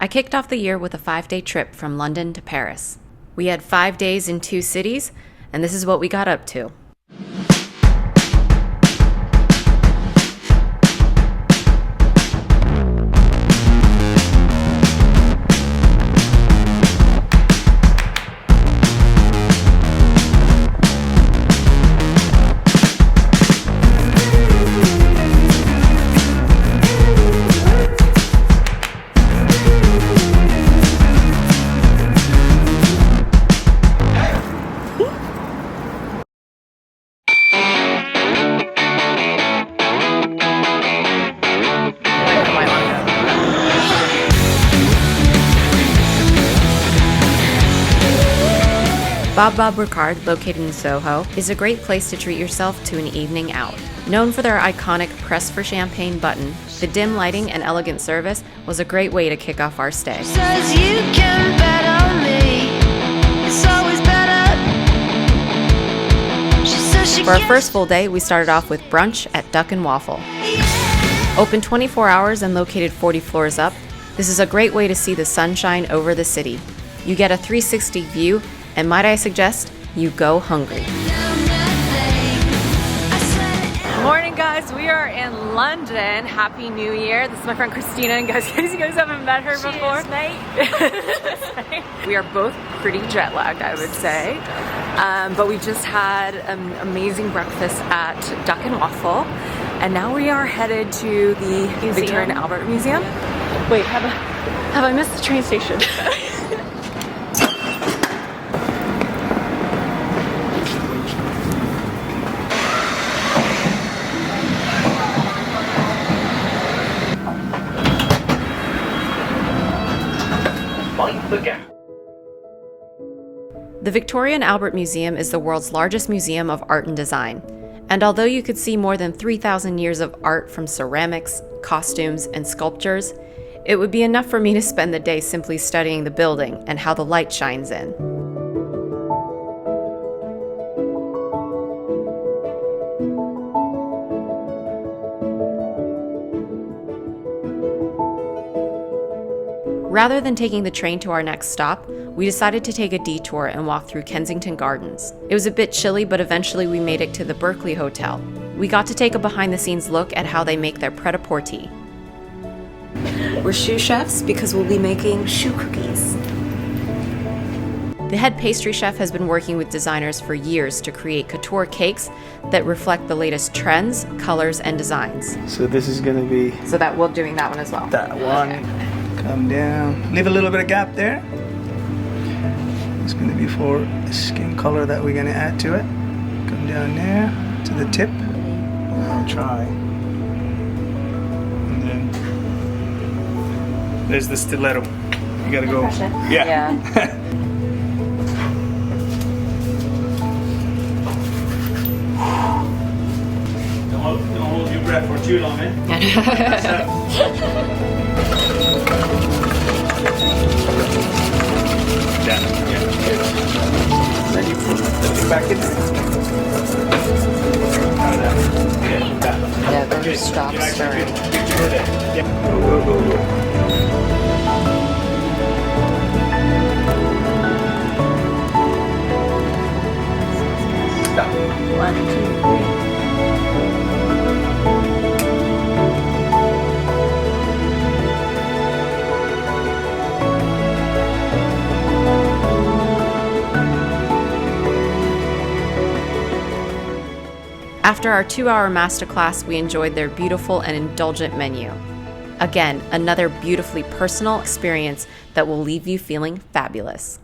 I kicked off the year with a 5-day trip from London to Paris. We had 5 days in 2 cities, and this is what we got up to. Bob Ricard, located in Soho, is a great place to treat yourself to an evening out. Known for their iconic Press for Champagne button, the dim lighting and elegant service was a great way to kick off our stay. Says you can bet on me. It's always better. She says she For our first full day, we started off with brunch at Duck and Waffle. Open 24 hours and located 40 floors up, this is a great way to see the sunshine over the city. You get a 360 view, and might I suggest, you go hungry. Morning guys, we are in London. Happy New Year. This is my friend Christina, and guys, you guys haven't met her before. Mate. We are both pretty jet lagged, I would say. But we just had an amazing breakfast at Duck and Waffle, and now we are headed to the Victoria and Albert Museum. Wait, have I missed the train station? The Victoria and Albert Museum is the world's largest museum of art and design. And although you could see more than 3,000 years of art from ceramics, costumes, and sculptures, it would be enough for me to spend the day simply studying the building and how the light shines in. Rather than taking the train to our next stop, we decided to take a detour and walk through Kensington Gardens. It was a bit chilly, but eventually we made it to the Berkeley Hotel. We got to take a behind-the-scenes look at how they make their Pret-a-portea. We're shoe chefs because we'll be making shoe cookies. The head pastry chef has been working with designers for years to create couture cakes that reflect the latest trends, colors, and designs. So this is going to be... So that we're doing that one as well. That one. Okay. Come down. Leave a little bit of gap there. It's going to be for the skin color that we're going to add to it. Come down there to the tip. Now try. And then there's the stiletto. You got to go. Yeah. Don't hold your breath for too long, eh? Down. Yeah. Ready for the back in there. Yeah, then stop stirring. Yeah. Go. Stop. 1, 2, 3. After our 2-hour masterclass, we enjoyed their beautiful and indulgent menu. Again, another beautifully personal experience that will leave you feeling fabulous.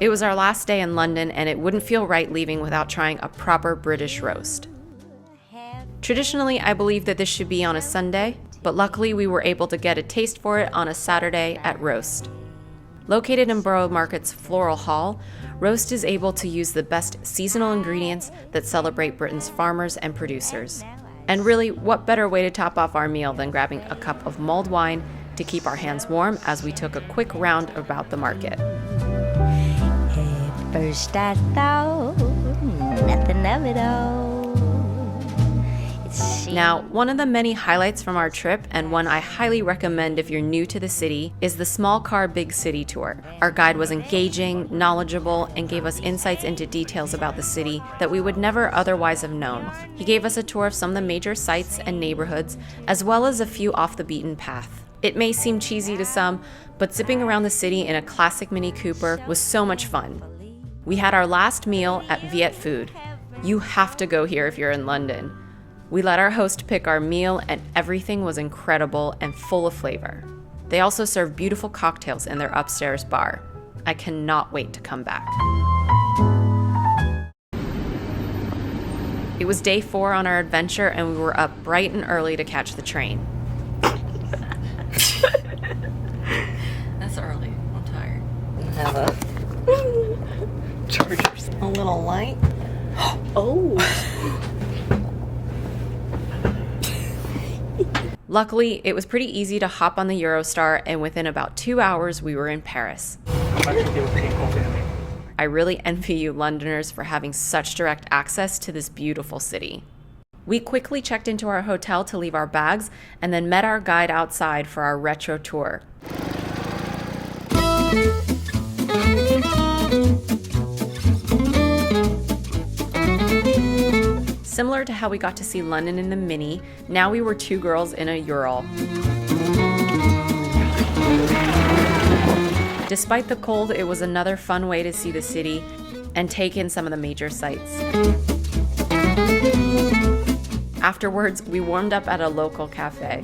It was our last day in London, and it wouldn't feel right leaving without trying a proper British roast. Traditionally, I believe that this should be on a Sunday, but luckily we were able to get a taste for it on a Saturday at Roast. Located in Borough Market's Floral Hall, Roast is able to use the best seasonal ingredients that celebrate Britain's farmers and producers. And really, what better way to top off our meal than grabbing a cup of mulled wine to keep our hands warm as we took a quick round about the market. First I thought nothing of it all. Now, one of the many highlights from our trip, and one I highly recommend if you're new to the city, is the Small Car Big City tour. Our guide was engaging, knowledgeable, and gave us insights into details about the city that we would never otherwise have known. He gave us a tour of some of the major sites and neighborhoods, as well as a few off the beaten path. It may seem cheesy to some, but zipping around the city in a classic Mini Cooper was so much fun. We had our last meal at Viet Food. You have to go here if you're in London. We let our host pick our meal, and everything was incredible and full of flavor. They also serve beautiful cocktails in their upstairs bar. I cannot wait to come back. It was day 4 on our adventure, and we were up bright and early to catch the train. That's early. I'm tired. Have a chargers. A little light. Oh. Luckily, it was pretty easy to hop on the Eurostar, and within about 2 hours, we were in Paris. I really envy you Londoners for having such direct access to this beautiful city. We quickly checked into our hotel to leave our bags, and then met our guide outside for our retro tour. Similar to how we got to see London in the Mini, now we were 2 girls in a Ural. Despite the cold, it was another fun way to see the city and take in some of the major sights. Afterwards, we warmed up at a local cafe.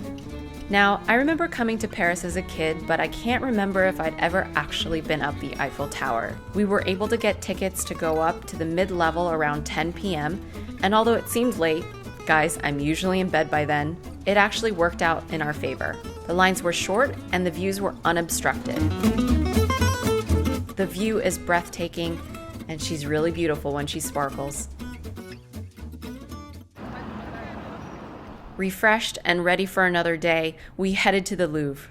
Now, I remember coming to Paris as a kid, but I can't remember if I'd ever actually been up the Eiffel Tower. We were able to get tickets to go up to the mid-level around 10 p.m., and although it seemed late, guys, I'm usually in bed by then, it actually worked out in our favor. The lines were short and the views were unobstructed. The view is breathtaking, and she's really beautiful when she sparkles. Refreshed and ready for another day, we headed to the Louvre.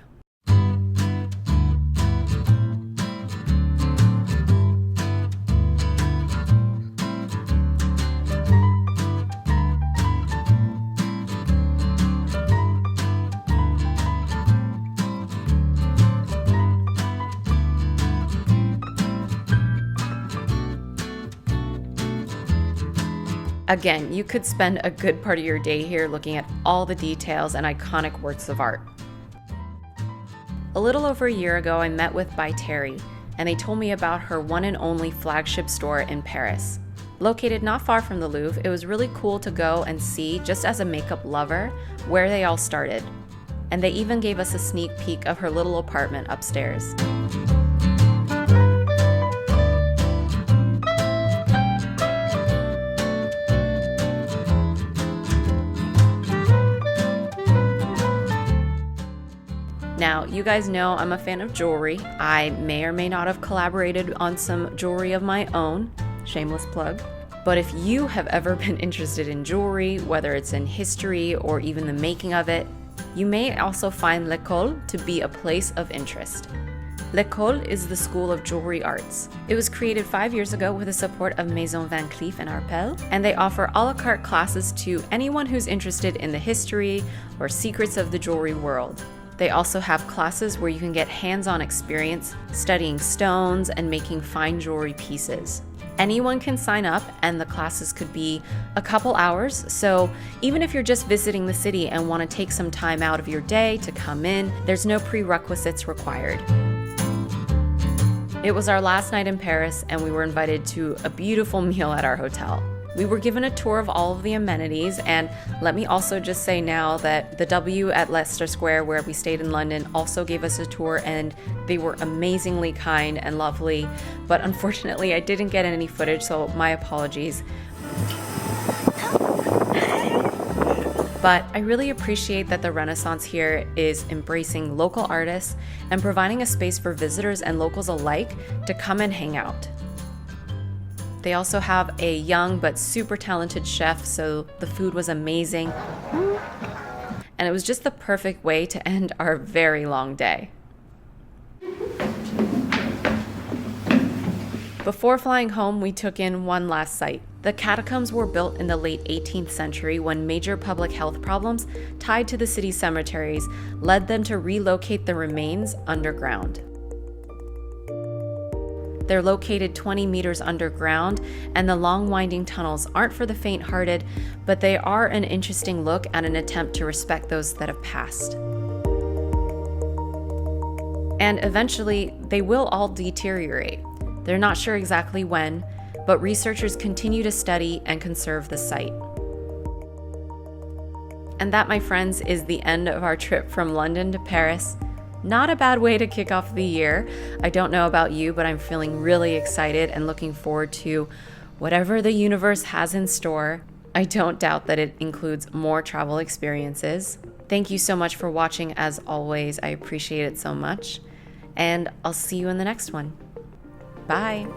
Again, you could spend a good part of your day here looking at all the details and iconic works of art. A little over a year ago, I met with by Terry, and they told me about her one and only flagship store in Paris. Located not far from the Louvre, it was really cool to go and see, just as a makeup lover, where they all started. And they even gave us a sneak peek of her little apartment upstairs. Now, you guys know I'm a fan of jewelry. I may or may not have collaborated on some jewelry of my own, shameless plug. But if you have ever been interested in jewelry, whether it's in history or even the making of it, you may also find L'École to be a place of interest. L'École is the School of Jewelry Arts. It was created 5 years ago with the support of Maison Van Cleef and Arpels, and they offer a la carte classes to anyone who's interested in the history or secrets of the jewelry world. They also have classes where you can get hands-on experience studying stones and making fine jewelry pieces. Anyone can sign up, and the classes could be a couple hours, so even if you're just visiting the city and want to take some time out of your day to come in, there's no prerequisites required. It was our last night in Paris, and we were invited to a beautiful meal at our hotel. We were given a tour of all of the amenities, and let me also just say now that the W at Leicester Square, where we stayed in London, also gave us a tour, and they were amazingly kind and lovely, but unfortunately I didn't get any footage, so my apologies. But I really appreciate that the Renaissance here is embracing local artists and providing a space for visitors and locals alike to come and hang out. They also have a young but super talented chef, so the food was amazing. And it was just the perfect way to end our very long day. Before flying home, we took in one last sight. The catacombs were built in the late 18th century when major public health problems tied to the city's cemeteries led them to relocate the remains underground. They're located 20 meters underground, and the long winding tunnels aren't for the faint-hearted, but they are an interesting look at an attempt to respect those that have passed. And eventually, they will all deteriorate. They're not sure exactly when, but researchers continue to study and conserve the site. And that, my friends, is the end of our trip from London to Paris. Not a bad way to kick off the year. I don't know about you, but I'm feeling really excited and looking forward to whatever the universe has in store. I don't doubt that it includes more travel experiences. Thank you so much for watching as always. I appreciate it so much. And I'll see you in the next one. Bye.